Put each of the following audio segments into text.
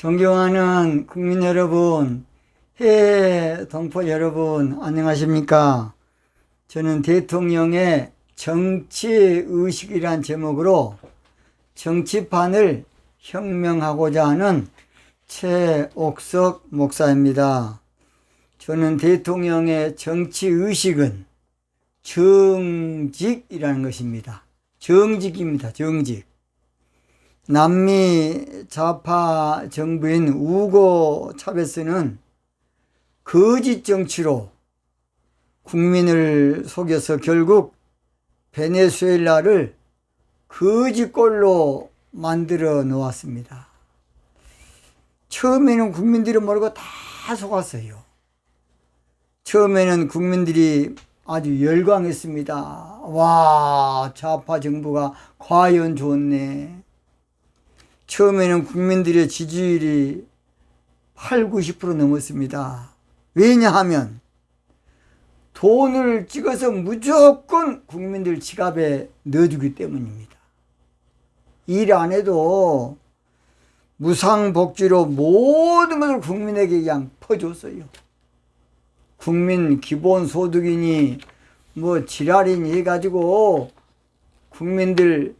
존경하는 국민 여러분, 해외 동포 여러분, 안녕하십니까? 저는 대통령의 정치의식이란 제목으로 정치판을 혁명하고자 하는 최옥석 목사입니다. 저는 대통령의 정치의식은 정직이라는 것입니다. 정직입니다. 정직. 남미 좌파 정부인 우고 차베스는 거짓 정치로 국민을 속여서 결국 베네수엘라를 거짓골로 만들어 놓았습니다. 처음에는 국민들이 모르고 다 속았어요. 처음에는 국민들이 아주 열광했습니다. 와, 좌파 정부가 과연 좋네. 처음에는 국민들의 지지율이 8, 90% 넘었습니다. 왜냐하면 돈을 찍어서 무조건 국민들 지갑에 넣어주기 때문입니다. 일 안 해도 무상복지로 모든 것을 국민에게 그냥 퍼줬어요. 국민 기본소득이니 뭐 지랄이니 해가지고 국민들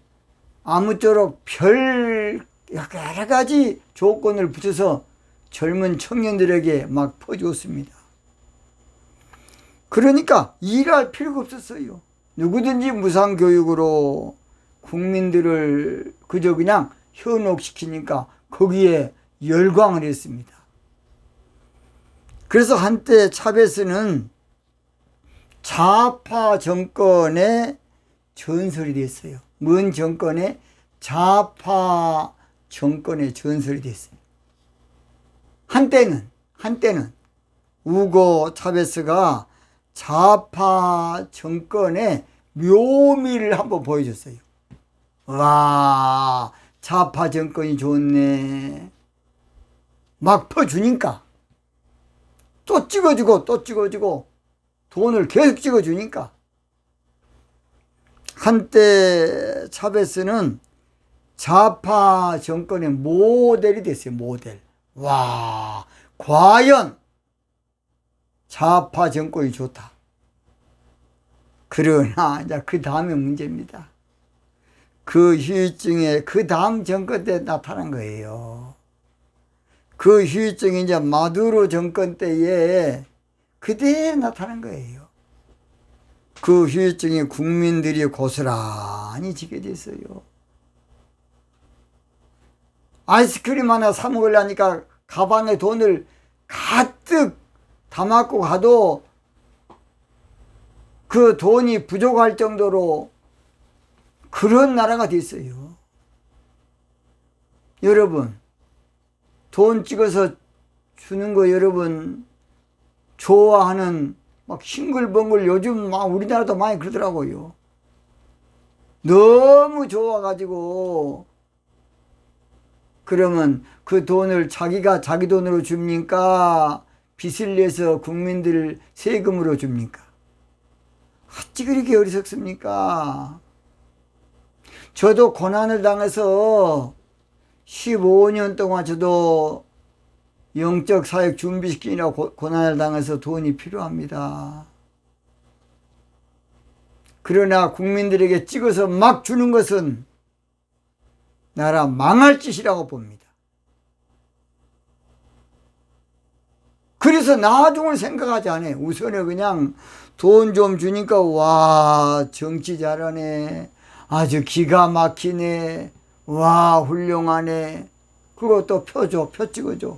아무쪼록 별 여러 가지 조건을 붙여서 젊은 청년들에게 막 퍼주었습니다. 그러니까 일할 필요가 없었어요. 누구든지 무상교육으로 국민들을 그저 그냥 현혹시키니까 거기에 열광을 했습니다. 그래서 한때 차베스는 좌파 정권의 전설이 됐어요. 뭔 정권의? 좌파 정권의 전설이 됐어요. 한때는 우고 차베스가 좌파 정권의 묘미를 한번 보여줬어요. 와, 좌파 정권이 좋네. 막 퍼주니까 또 찍어주고 돈을 계속 찍어주니까 한때 차베스는 좌파 정권의 모델이 됐어요. 모델. 와, 과연 좌파 정권이 좋다. 그러나 이제 그 다음에 문제입니다. 그 후유증에 그 다음 정권 때 나타난 거예요. 그 후유증이 이제 마두로 정권 때에 그때 나타난 거예요. 그 후유증이 국민들이 고스란히 지게 됐어요. 아이스크림 하나 사 먹으려니까 가방에 돈을 가득 담아갖고 가도 그 돈이 부족할 정도로 그런 나라가 됐어요. 여러분, 돈 찍어서 주는 거 여러분 좋아하는 막 싱글벙글 요즘 막 우리나라도 많이 그러더라고요. 너무 좋아가지고 그러면 그 돈을 자기가 자기 돈으로 줍니까? 빚을 내서 국민들 세금으로 줍니까? 어찌 그렇게 어리석습니까? 저도 고난을 당해서 15년 동안 저도 영적 사역 준비시키느라고 고난을 당해서 돈이 필요합니다. 그러나 국민들에게 찍어서 막 주는 것은 나라 망할 짓이라고 봅니다. 그래서 나중을 생각하지 않아요. 우선은 그냥 돈 좀 주니까 와, 정치 잘하네. 아주 기가 막히네. 와, 훌륭하네. 그리고 또 표 찍어줘.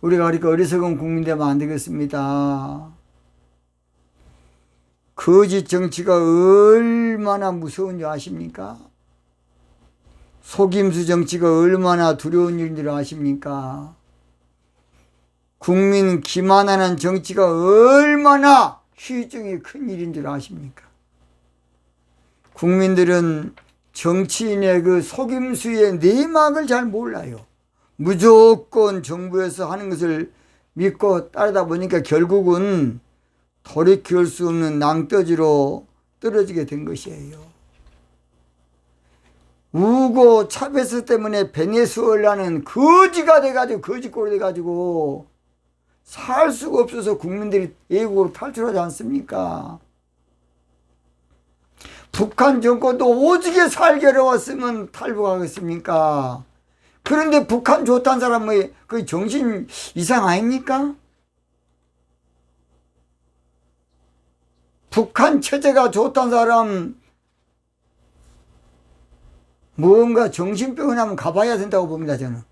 우리가 그러니까 어리석은 국민 되면 안 되겠습니다. 거짓 정치가 얼마나 무서운 줄 아십니까? 속임수 정치가 얼마나 두려운 일인 줄 아십니까? 국민 기만하는 정치가 얼마나 후유증이 큰 일인 줄 아십니까? 국민들은 정치인의 그 속임수의 내막을 잘 몰라요. 무조건 정부에서 하는 것을 믿고 따르다 보니까 결국은 돌이킬 수 없는 낭떠지로 떨어지게 된 것이에요. 우고 차베스 때문에 베네수엘라는 거지가 돼가지고 거지꼴이 돼가지고 살 수가 없어서 국민들이 외국으로 탈출하지 않습니까? 북한 정권도 오지게 살기 어려웠으면 탈북하겠습니까? 그런데 북한 좋다는 사람은 그 정신 이상 아닙니까? 북한 체제가 좋다는 사람 뭔가 정신병이 나면 가봐야 된다고 봅니다. 저는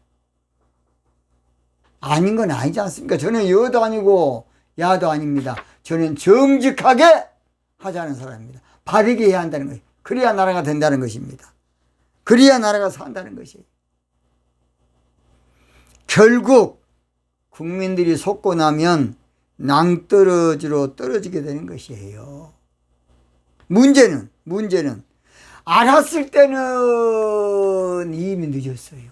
아닌 건 아니지 않습니까? 저는 여도 아니고 야도 아닙니다. 저는 정직하게 하자는 사람입니다. 바르게 해야 한다는 거예요. 그래야 나라가 된다는 것입니다. 그래야 나라가 산다는 것이에요. 결국 국민들이 속고 나면 낭떠러지로 떨어지게 되는 것이에요. 문제는 알았을 때는 이미 늦었어요.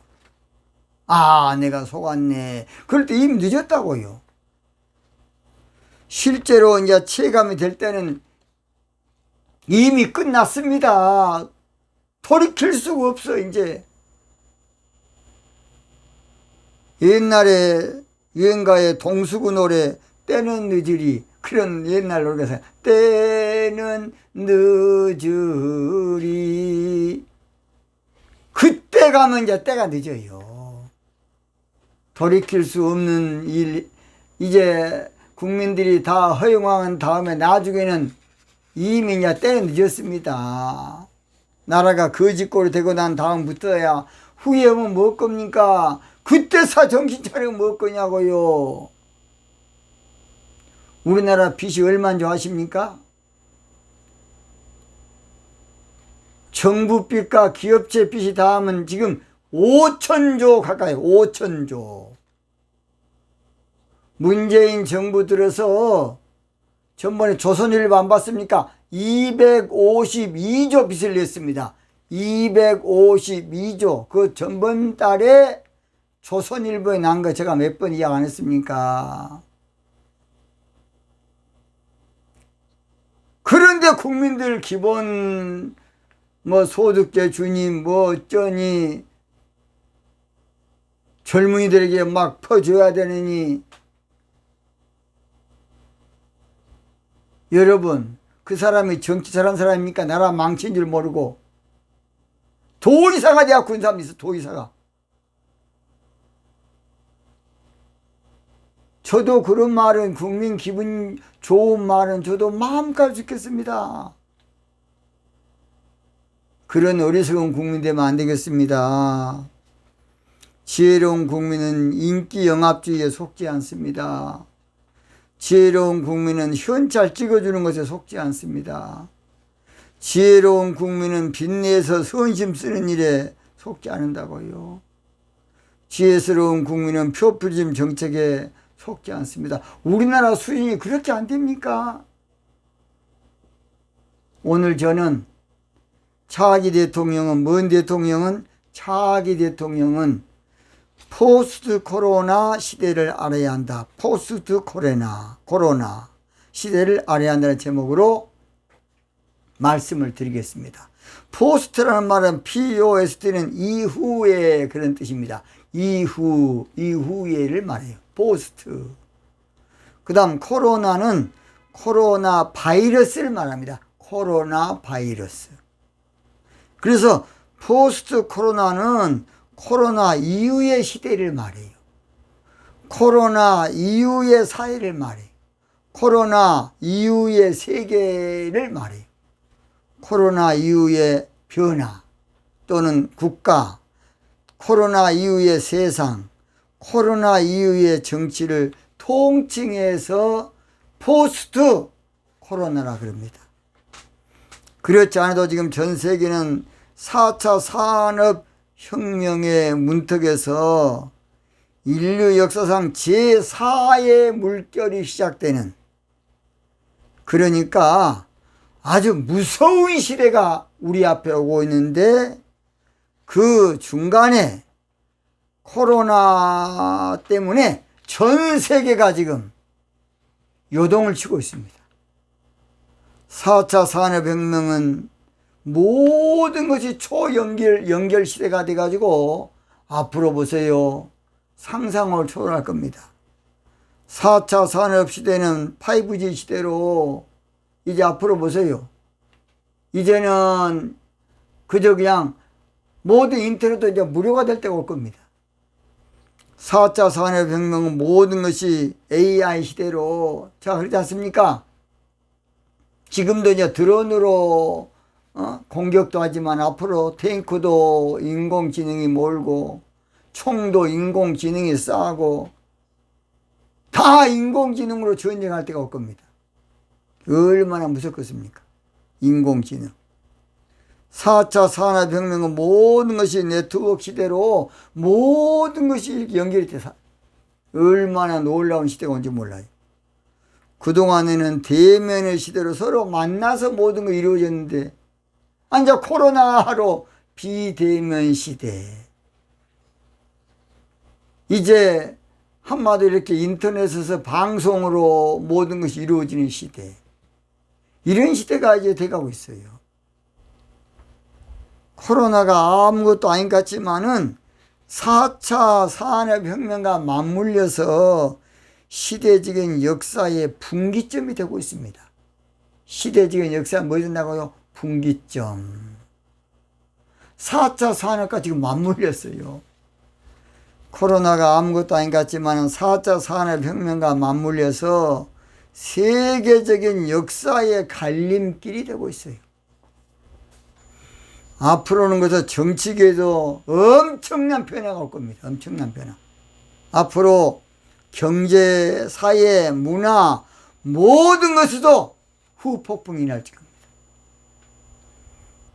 아, 내가 속았네. 그럴 때 이미 늦었다고요. 실제로 이제 체감이 될 때는 이미 끝났습니다. 돌이킬 수가 없어, 이제. 옛날에 유행가의 동수구 노래, 때는 늦으리. 그런 옛날 노래가 때는 늦으리. 그때 가면 이제 때가 늦어요. 돌이킬 수 없는 일, 이제 국민들이 다 허용한 다음에 나중에는 이미 이제 때는 늦었습니다. 나라가 거지꼴이 되고 난 다음부터야 후회하면 뭐 겁니까? 그때서 정신 차리면 뭐 거냐고요. 우리나라 빚이 얼마인 줄 아십니까? 정부 빚과 기업체 빚이 다 하면 지금 5천조 가까이 5천조. 문재인 정부 들어서 전번에 조선일보 안 봤습니까? 252조 빚을 냈습니다. 252조. 그 전번 달에 조선일보에 난 거 제가 몇 번 이야기 안 했습니까? 그런데 국민들 기본 뭐 소득세 주니 뭐 어쩌니 젊은이들에게 막 퍼줘야 되느니 여러분 그 사람이 정치 잘한 사람입니까? 나라 망친 줄 모르고 도의사가 돼야 군 사람이 있어. 도의사가. 저도 그런 말은 국민 기분 좋은 말은 저도 마음껏 듣겠습니다. 그런 어리석은 국민 되면 안 되겠습니다. 지혜로운 국민은 인기 영합주의에 속지 않습니다. 지혜로운 국민은 현찰 찍어주는 것에 속지 않습니다. 지혜로운 국민은 빚내서 선심 쓰는 일에 속지 않는다고요. 지혜스러운 국민은 표풀림 정책에 속지 않습니다. 우리나라 수준이 그렇게 안 됩니까? 오늘 저는 차기 대통령은 뭔 대통령은 차기 대통령은 포스트 코로나 시대를 알아야 한다. 포스트 코로나 시대를 알아야 한다는 제목으로 말씀을 드리겠습니다. 포스트라는 말은 POST는 이후에 그런 뜻입니다. 이후에를 말해요. 포스트. 그 다음 코로나는 코로나 바이러스를 말합니다. 코로나 바이러스. 그래서 포스트 코로나는 코로나 이후의 시대를 말해요. 코로나 이후의 사회를 말해요. 코로나 이후의 세계를 말해요. 코로나 이후의 변화 또는 국가, 코로나 이후의 세상, 코로나 이후의 정치를 통칭해서 포스트 코로나라 그럽니다. 그렇지 않아도 지금 전 세계는 4차 산업혁명의 문턱에서 인류 역사상 제4의 물결이 시작되는, 그러니까 아주 무서운 시대가 우리 앞에 오고 있는데 그 중간에 코로나 때문에 전 세계가 지금 요동을 치고 있습니다. 4차 산업혁명은 모든 것이 연결 시대가 돼가지고 앞으로 보세요. 상상을 초월할 겁니다. 4차 산업시대는 5G 시대로 이제 앞으로 보세요. 이제는 그저 그냥 모든 인터넷도 이제 무료가 될 때가 올 겁니다. 4차 산업혁명은 모든 것이 AI 시대로, 자, 그렇지 않습니까? 지금도 이제 드론으로 공격도 하지만 앞으로 탱크도 인공지능이 몰고 총도 인공지능이 쏴고 다 인공지능으로 전쟁할 때가 올 겁니다. 얼마나 무섭겠습니까? 인공지능. 4차 산업혁명은 모든 것이 네트워크 시대로 모든 것이 이렇게 연결이 돼서 얼마나 놀라운 시대가 온지 몰라요. 그동안에는 대면의 시대로 서로 만나서 모든 거 이루어졌는데 이제 코로나로 비대면 시대. 이제 한마디로 이렇게 인터넷에서 방송으로 모든 것이 이루어지는 시대. 이런 시대가 이제 돼가고 있어요. 코로나가 아무것도 아닌 것 같지만은 4차 산업혁명과 맞물려서 시대적인 역사의 분기점이 되고 있습니다. 시대적인 역사가 뭐 된다고요? 분기점. 4차 산업과 지금 맞물렸어요. 코로나가 아무것도 아닌 것 같지만 4차 산업혁명과 맞물려서 세계적인 역사의 갈림길이 되고 있어요. 앞으로는 그래서 정치계에도 엄청난 변화가 올 겁니다. 엄청난 변화. 앞으로 경제, 사회, 문화 모든 것에도 후폭풍이 날 겁니다.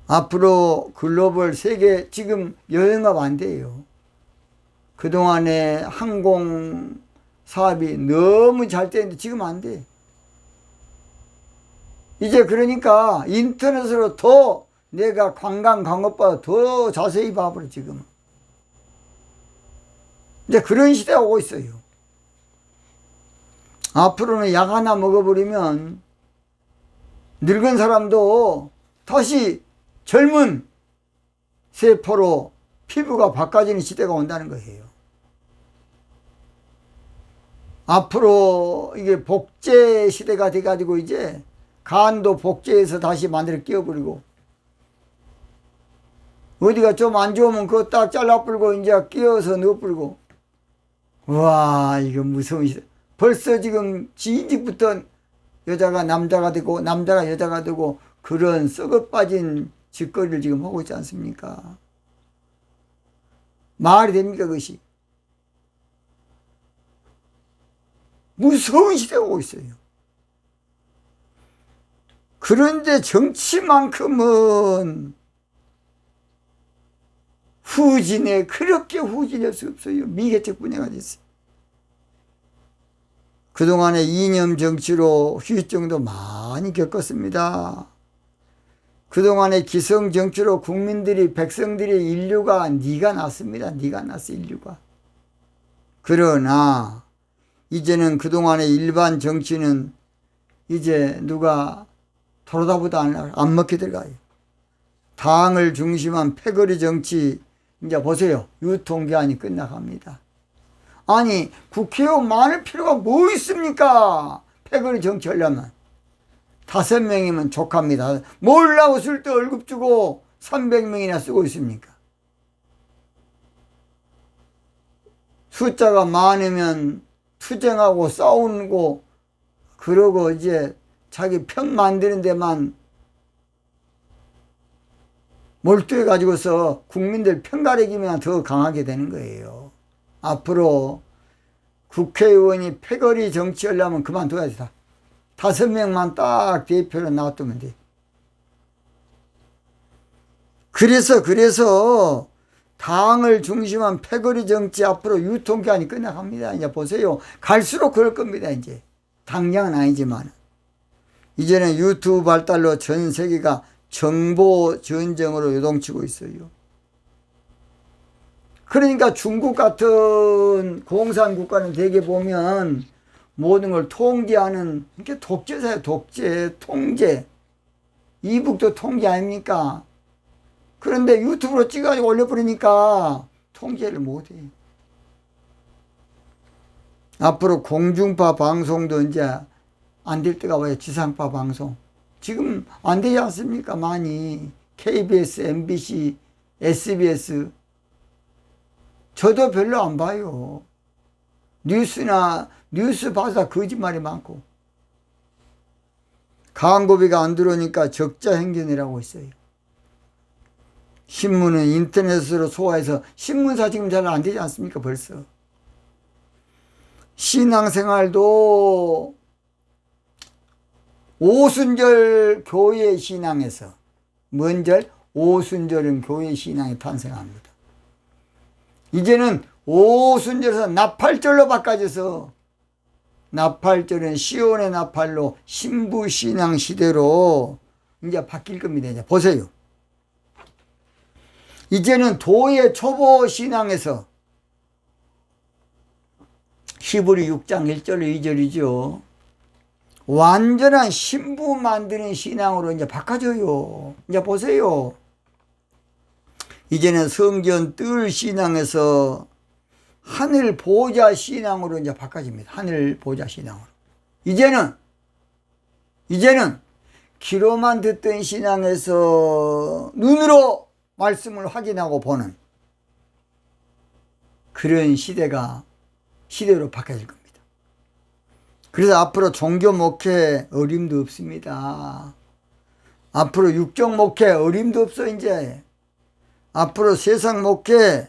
앞으로 글로벌 세계 지금 여행업 안 돼요. 그동안에 항공 사업이 너무 잘 되는데 지금 안 돼. 이제 그러니까 인터넷으로 더 내가 관광보다 더 자세히 봐버려 지금. 이제 그런 시대가 오고 있어요. 앞으로는 약 하나 먹어버리면 늙은 사람도 다시 젊은 세포로 피부가 바꿔지는 시대가 온다는 거예요. 앞으로 이게 복제 시대가 돼가지고 이제 간도 복제해서 다시 만들어 끼워버리고 어디가 좀 안 좋으면 그거 딱 잘라버리고 이제 끼워서 넣어버리고. 와, 이거 무서운 시대. 벌써 지금 지인직부터 여자가 남자가 되고 남자가 여자가 되고 그런 썩어 빠진 짓거리를 지금 하고 있지 않습니까? 말이 됩니까 그것이? 무서운 시대가 오고 있어요. 그런데 정치만큼은 후진에 그렇게 후진할 수 없어요. 미개척 분야가 됐어요. 그동안에 이념 정치로 후유증도 많이 겪었습니다. 그동안에 기성 정치로 국민들이 백성들의 인류가 니가 났습니다. 니가 났어 인류가. 그러나 이제는 그동안의 일반 정치는 이제 누가 돌아다보도 안 먹게 들어가요. 당을 중심한 패거리 정치 이제 보세요. 유통기한이 끝나갑니다. 아니 국회의원 많을 필요가 뭐 있습니까? 패거리 정치 하려면 5명이면 족합니다. 몰라고 쓸 때 월급 주고 300명이나 쓰고 있습니까? 숫자가 많으면 투쟁하고 싸우고 그러고 이제 자기 편 만드는 데만 몰두해 가지고서 국민들 편 가리기만 더 강하게 되는 거예요. 앞으로 국회의원이 패거리 정치하려면 그만둬야지 다. 5명만 딱 대표로 놔두면 돼. 그래서 당을 중심한 패거리 정치 앞으로 유통기한이 끝나갑니다. 이제 보세요. 갈수록 그럴 겁니다. 이제 당장은 아니지만 이제는 유튜브 발달로 전 세계가 정보 전쟁으로 요동치고 있어요. 그러니까 중국 같은 공산 국가는 대개 보면 모든 걸 통제하는 이게 독재사예요. 독재, 통제. 이북도 통제 아닙니까? 그런데 유튜브로 찍어가지고 올려버리니까 통제를 못해요. 앞으로 공중파 방송도 이제 안 될 때가 와요. 지상파 방송. 지금 안 되지 않습니까? 많이. KBS, MBC, SBS. 저도 별로 안 봐요. 뉴스 봐서 거짓말이 많고. 광고비가 안 들어오니까 적자 행진이라고 있어요. 신문은 인터넷으로 소화해서 신문사 지금 잘 안 되지 않습니까? 벌써. 신앙생활도 오순절 교회 신앙에서 뭔 절? 오순절은 교회 신앙이 탄생합니다. 이제는 오순절에서 나팔절로 바꿔져서 나팔절은 시온의 나팔로 신부신앙 시대로 이제 바뀔 겁니다. 이제 보세요. 이제는 도의 초보 신앙에서 히브리 6장 1절 2절이죠. 완전한 신부 만드는 신앙으로 이제 바꿔져요. 이제 보세요. 이제는 성전 뜰 신앙에서 하늘 보좌 신앙으로 이제 바꿔집니다. 하늘 보좌 신앙으로. 이제는 귀로만 듣던 신앙에서 눈으로 말씀을 확인하고 보는 그런 시대로 바뀌어질 겁니다. 그래서 앞으로 종교 목회 어림도 없습니다. 앞으로 육정 목회 어림도 없어. 이제 앞으로 세상 목회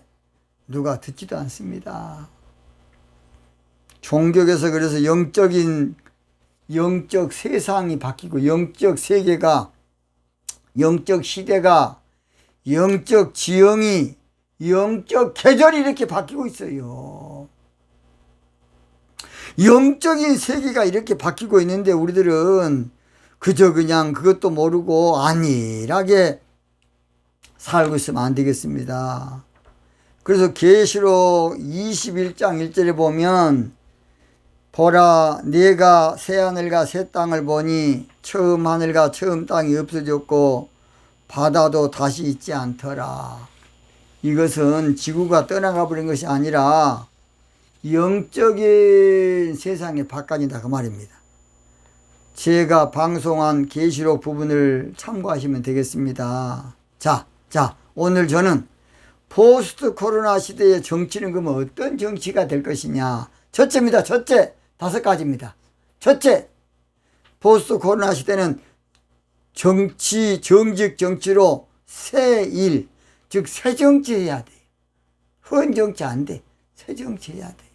누가 듣지도 않습니다. 종교에서 그래서 영적 세상이 바뀌고 영적 세계가, 영적 시대가, 영적 지형이, 영적 계절이 이렇게 바뀌고 있어요. 영적인 세계가 이렇게 바뀌고 있는데 우리들은 그저 그냥 그것도 모르고 안일하게 살고 있으면 안 되겠습니다. 그래서 계시록 21장 1절에 보면 보라 내가 새 하늘과 새 땅을 보니 처음 하늘과 처음 땅이 없어졌고 바다도 다시 있지 않더라. 이것은 지구가 떠나가 버린 것이 아니라 영적인 세상에 바꿔진다 그 말입니다. 제가 방송한 계시록 부분을 참고하시면 되겠습니다. 자, 오늘 저는 포스트 코로나 시대의 정치는 그러면 어떤 정치가 될 것이냐. 첫째입니다. 첫째, 5가지입니다. 첫째, 포스트 코로나 시대는 정직 정치로 새 일, 즉 새 정치 해야 돼요. 헌 정치 안 돼. 새 정치 해야 돼요.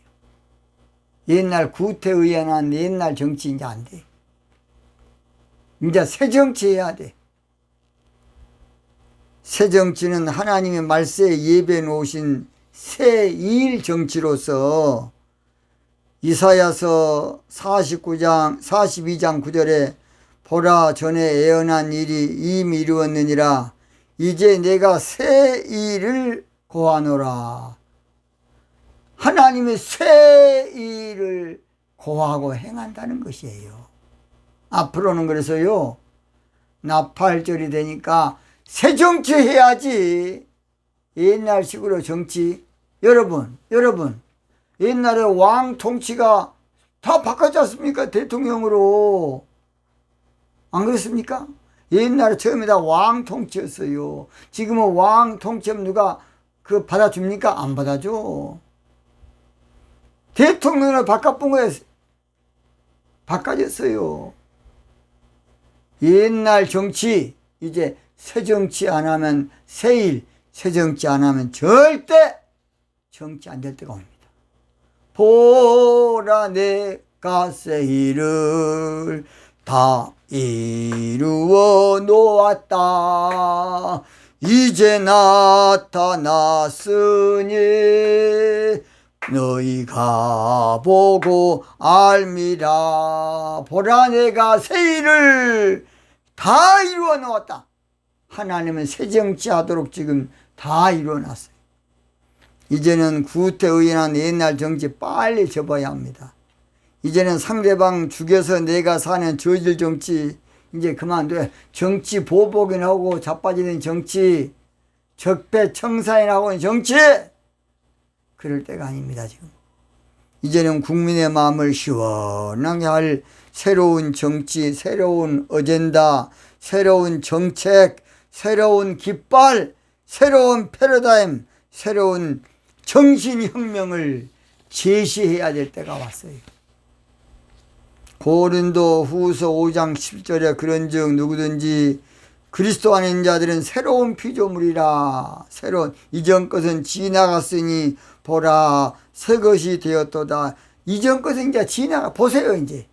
옛날 구태의연한 옛날 정치 이제 안 돼. 이제 새 정치 해야 돼. 새 정치는 하나님의 말세에 예배해 놓으신 새 일 정치로서 이사야서 42장 9절에 보라 전에 예언한 일이 이미 이루었느니라 이제 내가 새 일을 고하노라. 하나님의 새 일을 고하고 행한다는 것이에요. 앞으로는 그래서요 나팔절이 되니까 새 정치 해야지. 옛날식으로 정치. 여러분 옛날에 왕 통치가 다 바뀌었지 않습니까? 대통령으로. 안 그렇습니까? 옛날에 처음에 다 왕 통치였어요. 지금은 왕 통치하면 누가 그 받아줍니까? 안 받아줘. 대통령을 바꿔본 거에 바꿔졌어요. 옛날 정치 이제 새 정치 안 하면 새일, 새 정치 안 하면 절대 정치 안 될 때가 옵니다. 보라 내가 새 일을 다 이루어 놓았다. 이제 나타났으니 너희가 보고 알미라. 보라 내가 새 일을 다 이루어 놓았다. 하나님은 새 정치하도록 지금 다 이루어놨어요. 이제는 구태의연한 옛날 정치 빨리 접어야 합니다. 이제는 상대방 죽여서 내가 사는 저질 정치 이제 그만둬. 정치 보복이나 하고 자빠지는 정치, 적폐청산이나 하고 정치, 그럴 때가 아닙니다, 지금. 이제는 국민의 마음을 시원하게 할 새로운 정치, 새로운 어젠다, 새로운 정책, 새로운 깃발, 새로운 패러다임, 새로운 정신혁명을 제시해야 될 때가 왔어요. 고린도 후서 5장 10절에 그런즉 누구든지 그리스도 안에 있는 자들은 새로운 피조물이라. 새로운 이전 것은 지나갔으니 보라 새 것이 되었도다. 이전 것은 이제 지나가. 보세요. 이제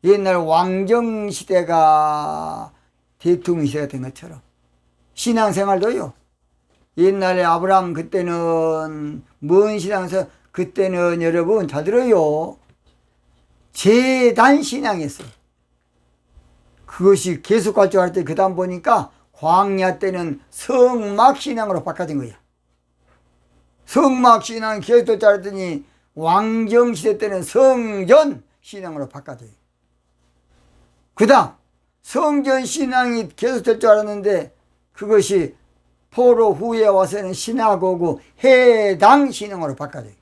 옛날 왕정 시대가 대통령 시대가 된 것처럼 신앙생활도요. 옛날에 아브라함 그때는 먼 신앙에서 그때는 여러분 잘 들어요. 재단 신앙이었어요. 그것이 계속 갈 줄 알았더니 그 다음 보니까 광야 때는 성막 신앙으로 바꿔진 거야. 성막 신앙이 계속 될 줄 알았더니 왕정 시대 때는 성전 신앙으로 바꿔져요. 그 다음 성전 신앙이 계속 될 줄 알았는데 그것이 포로 후에 와서는 시나고그 해당 신앙으로 바꿔져요.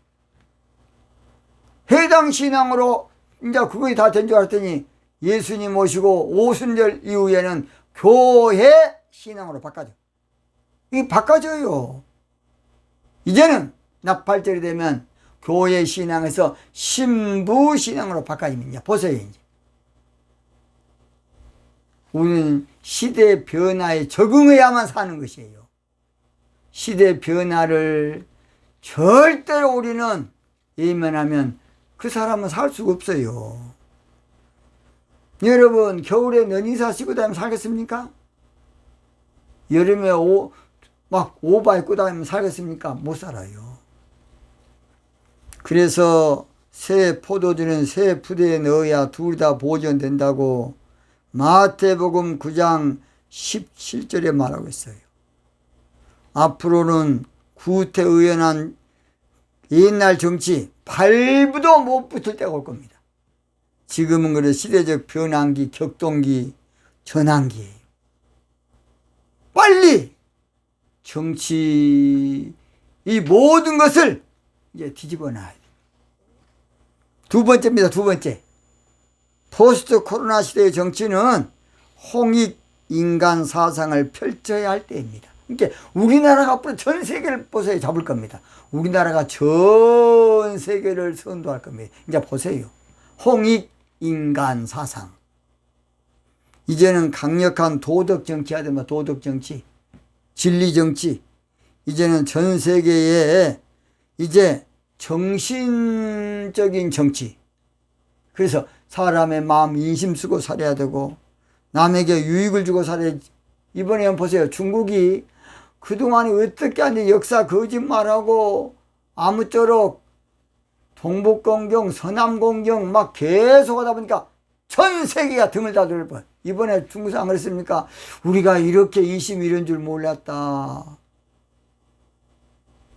해당 신앙으로 이제 그것이 다 된 줄 알았더니 예수님 오시고 오순절 이후에는 교회 신앙으로 바꿔져. 이게 바꿔져요. 이제는 나팔절이 되면 교회 신앙에서 신부 신앙으로 바꿔집니다. 보세요, 이제. 우리는 시대 변화에 적응해야만 사는 것이에요. 시대 변화를 절대로 우리는 외면하면 그 사람은 살 수가 없어요. 여러분 겨울에 연인사 신고 다니면 살겠습니까? 여름에 막 오바 입고 다니면 살겠습니까? 못 살아요. 그래서 새 포도주는 새 푸대에 넣어야 둘 다 보존된다고 마태복음 9장 17절에 말하고 있어요. 앞으로는 구태의연한 옛날 정치 발부도 못 붙을 때가 올 겁니다. 지금은 그래 시대적 변환기, 격동기, 전환기예요. 빨리 정치 이 모든 것을 이제 뒤집어 놔야 돼요. 두 번째입니다. 두 번째. 포스트 코로나 시대의 정치는 홍익 인간 사상을 펼쳐야 할 때입니다. 그러니까 우리나라가 앞으로 전 세계를 보세요. 잡을 겁니다. 우리나라가 전 세계를 선도할 겁니다. 이제 보세요. 홍익 인간 사상. 이제는 강력한 도덕 정치 하야 됩니다. 도덕 정치, 진리 정치. 이제는 전 세계에 이제 정신적인 정치. 그래서 사람의 마음 인심 쓰고 살아야 되고 남에게 유익을 주고 살아야지. 이번에 보세요. 중국이 그동안에 어떻게 하는지 역사 거짓말하고 아무쪼록 동북공경, 서남공경 막 계속 하다 보니까 전 세계가 등을 다 돌릴 뻔. 이번에 중국에서 안 그랬습니까? 우리가 이렇게 이심이 이런 줄 몰랐다.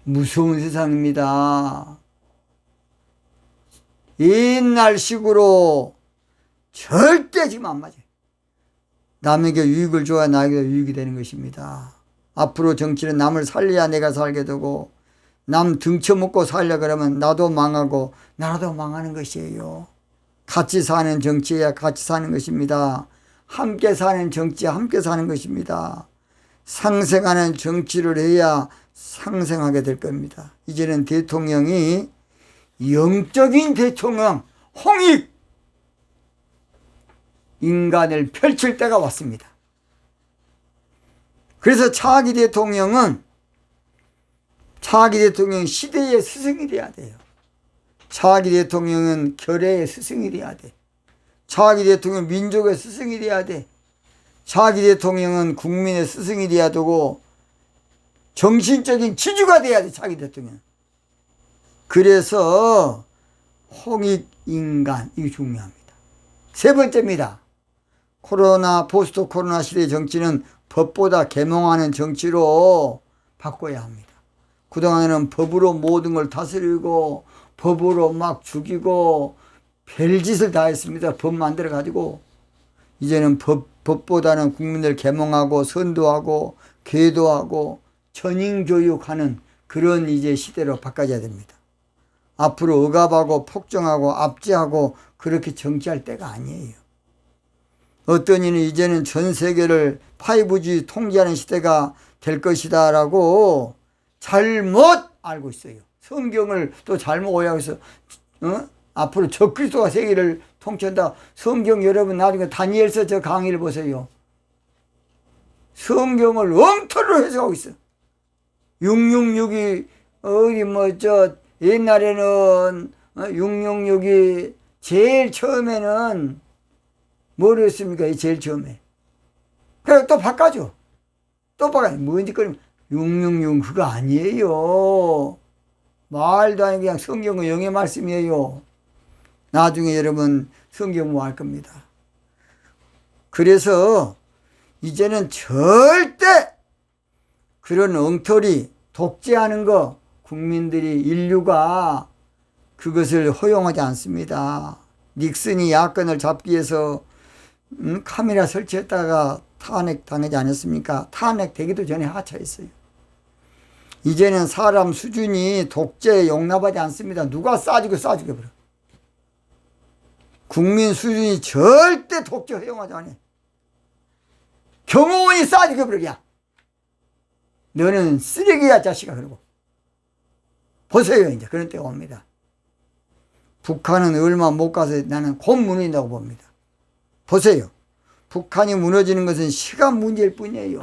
무서운 세상입니다. 옛날식으로 절대 지금 안 맞아요. 남에게 유익을 줘야 나에게 유익이 되는 것입니다. 앞으로 정치는 남을 살려야 내가 살게 되고 남 등쳐먹고 살려 그러면 나도 망하고 나라도 망하는 것이에요. 같이 사는 정치야 같이 사는 것입니다. 함께 사는 정치야 함께 사는 것입니다. 상생하는 정치를 해야 상생하게 될 겁니다. 이제는 대통령이 영적인 대통령 홍익 인간을 펼칠 때가 왔습니다. 그래서 차기 대통령은 시대의 스승이 돼야 돼요. 차기 대통령은 결의의 스승이 돼야 돼. 차기 대통령은 민족의 스승이 돼야 돼. 차기 대통령은 국민의 스승이 돼야 되고 정신적인 지주가 돼야 돼. 차기 대통령. 그래서 홍익 인간 이게 중요합니다. 세 번째입니다. 포스트 코로나 시대의 정치는 법보다 계몽하는 정치로 바꿔야 합니다. 그동안에는 법으로 모든 걸 다스리고 법으로 막 죽이고 별짓을 다 했습니다. 법 만들어 가지고. 이제는 법보다는 국민들 계몽하고 선도하고 계도하고 전인교육하는 그런 이제 시대로 바꿔야 됩니다. 앞으로 억압하고 폭정하고 압제하고 그렇게 정치할 때가 아니에요. 어떤 이는 이제는 전 세계를 5G 통제하는 시대가 될 것이다 라고 잘못 알고 있어요. 성경을 또 잘못 오해해서 앞으로 적그리스도가 세계를 통치한다. 성경 여러분 나중에 다니엘서 저 강의를 보세요. 성경을 엉터리로 해석하고 있어. 666이 어디 옛날에는 666이 제일 처음에는 뭐랬습니까? 제일 처음에. 그래 또 바꿔줘. 또 바꿔. 뭔지 거리면 666 그거 아니에요. 말도 아니고 그냥 성경은 영의 말씀이에요. 나중에 여러분 성경 뭐 할 겁니다. 그래서 이제는 절대 그런 엉터리 독재하는 거 국민들이 인류가 그것을 허용하지 않습니다. 닉슨이 야권을 잡기 위해서 카메라 설치했다가 탄핵 당하지 않았습니까? 탄핵 되기도 전에 하차했어요. 이제는 사람 수준이 독재에 용납하지 않습니다. 누가 싸지고 버려. 국민 수준이 절대 독재 허용하지 않아. 경호원이 싸지고 버려 그냥. 너는 쓰레기야 자식아 그러고. 보세요 이제 그런 때가 옵니다. 북한은 얼마 못 가서 나는 곧 무너진다고 봅니다. 보세요. 북한이 무너지는 것은 시간 문제일 뿐이에요.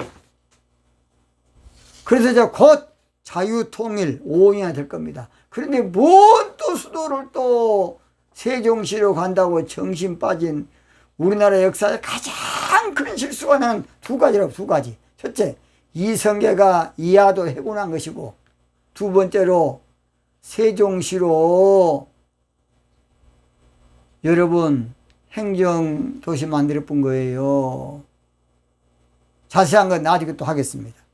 그래서 이제 곧 자유통일 5년이 될 겁니다. 그런데 뭔 또 수도를 또 세종시로 간다고 정신 빠진 우리나라 역사에 가장 큰 실수가 나는 두 가지라고 두 가지. 첫째, 이성계가 이하도 해군한 것이고 두 번째로 세종시로 여러분 행정도시 만들어 본 거예요. 자세한 건 나중에 또 하겠습니다.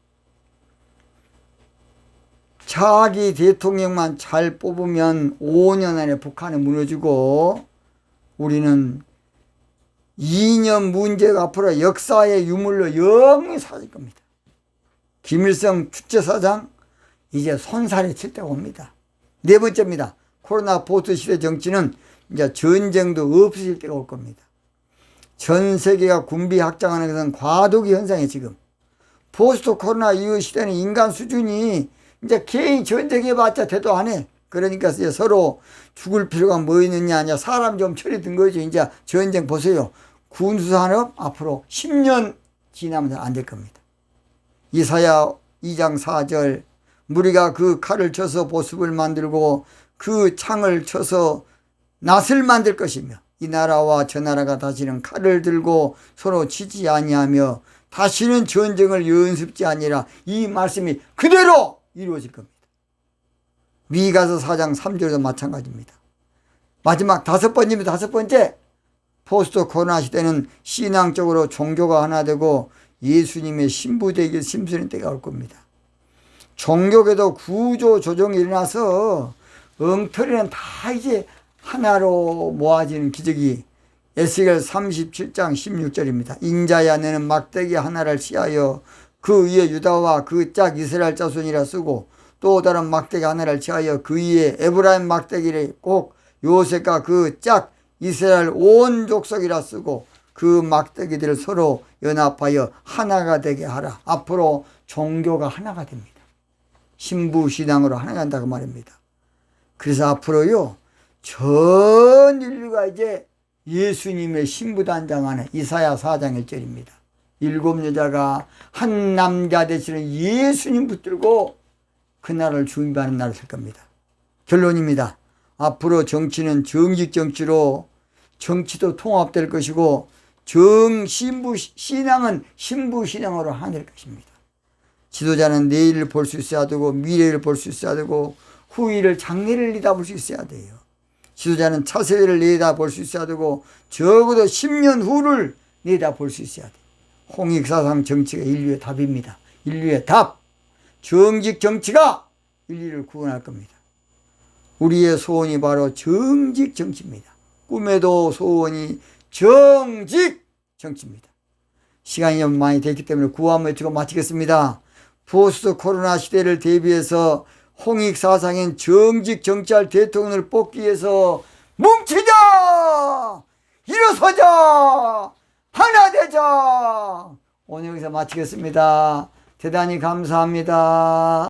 자기 대통령만 잘 뽑으면 5년 안에 북한은 무너지고 우리는 2년 문제가 앞으로 역사의 유물로 영원히 사라질 겁니다. 김일성 주체사장 이제 손살이 칠 때가 옵니다. 네 번째입니다. 코로나 보트 시대 정치는 이제 전쟁도 없어질 때가 올 겁니다. 전 세계가 군비 확장하는 것은 과도기 현상이에요. 지금 포스트 코로나 이후 시대는 인간 수준이 이제 개인 전쟁해봤자 대도 안 해. 그러니까 이제 서로 죽을 필요가 뭐 있느냐 하냐 사람 좀 처리 든 거죠. 이제 전쟁 보세요. 군수산업 앞으로 10년 지나면 안 될 겁니다. 이사야 2장 4절 무리가 그 칼을 쳐서 보습을 만들고 그 창을 쳐서 낫을 만들 것이며 이 나라와 저 나라가 다시는 칼을 들고 서로 치지 아니하며 다시는 전쟁을 연습지 아니라 이 말씀이 그대로 이루어질 겁니다. 미가서 4장 3절도 마찬가지입니다. 마지막 다섯 번째 포스트 코로나 시대는 신앙적으로 종교가 하나 되고 예수님의 신부되기 심쓰는 때가 올 겁니다. 종교계도 구조 조정이 일어나서 엉터리는 다 이제 하나로 모아지는 기적이 에스겔 37장 16절입니다. 인자야 너는 막대기 하나를 취하여 그 위에 유다와 그 짝 이스라엘 자손이라 쓰고 또 다른 막대기 하나를 취하여 그 위에 에브라임 막대기를 꼭 요셉과 그 짝 이스라엘 온 족속이라 쓰고 그 막대기들을 서로 연합하여 하나가 되게 하라. 앞으로 종교가 하나가 됩니다. 신부신앙으로 하나가 된다고 말입니다. 그래서 앞으로요 전 인류가 이제 예수님의 신부단장하는 이사야 4장 1절입니다. 7 여자가 한 남자 되시는 예수님 붙들고 그 나라를 주임하는 나라를 살 겁니다. 결론입니다. 앞으로 정치는 정직 정치로 정치도 통합될 것이고 신앙은 신부신앙으로 하나 될 것입니다. 지도자는 내일을 볼 수 있어야 되고 미래를 볼 수 있어야 되고 후일을 장래를 내다볼 수 있어야 돼요. 지도자는 차세대를 내다볼 수 있어야 되고 적어도 10년 후를 내다볼 수 있어야 돼요. 홍익사상 정치가 인류의 답입니다. 인류의 답. 정직 정치가 인류를 구원할 겁니다. 우리의 소원이 바로 정직 정치입니다. 꿈에도 소원이 정직 정치입니다. 시간이 좀 많이 됐기 때문에 구호 한번 외치고 마치겠습니다. 포스트 코로나 시대를 대비해서 홍익 사상인 정직 정치할 대통령을 뽑기 위해서 뭉치자! 일어서자! 하나 되자! 오늘 여기서 마치겠습니다. 대단히 감사합니다.